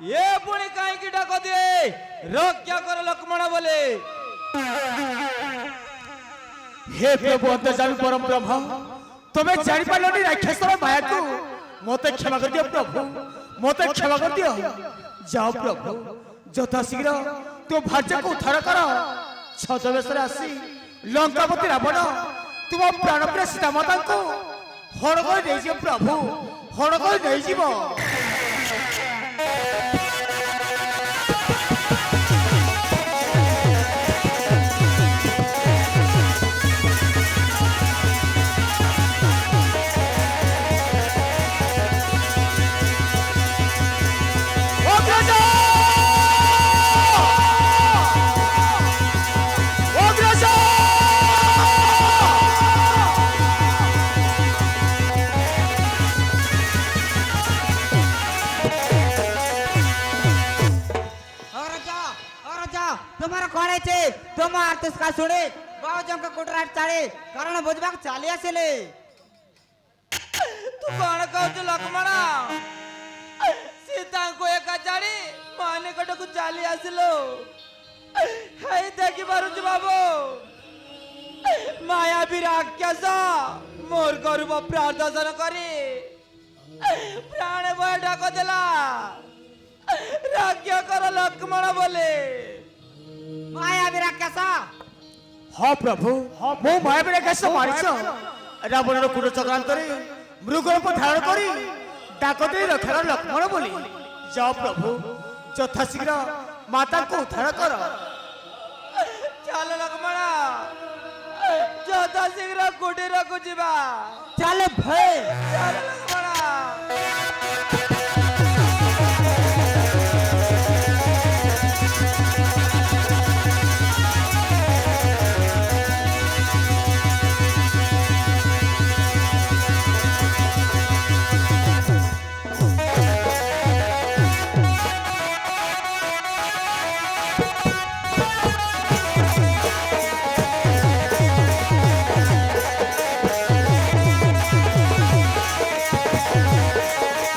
ये पुणी कहीं डाक दिए रक्षा कर लक्ष्मण बोले। हे प्रभु अंतर्जामी परम ब्रह्म तुम्हें जानी पार्लोनी राक्षस माया को मते क्षमा कर दियो प्रभु मते क्षमा कर दियो। जाओ प्रभु यथा शीघ्र तुम भार्य को उद्धार कर छद्मवेश आसी लंकापति रावण तुम प्राण प्रिय सीता माता को हरण कर प्रभु हरण कर तुम्हारा कौन है तुम आर्थिक का सुने बावजों का कुटराट चाले कारण बुझबाक चाली आसिले। तू कौन कहू लक्ष्मण सीता को एक चाड़ी माने कट को चाली आसिलो हेई देखि पारुछु बाबू माया भी राक्षस मोर गरुब प्रदर्शन करी प्राण भय डाक देला राज्य कर लक्ष्मण बोले। माया भी राक्षस हाँ प्रभु मो माया भी राक्षस मारिछ रावण कूट चक्रांत मृग रूप धारण करी डाक दे रक्षार लक्ष्मण बोली। जाओ प्रभु यथा शीघ्र माता को उद्धार कर। चल लक्ष्मण यथा शीघ्र कुटीर को जीवा चल भय चल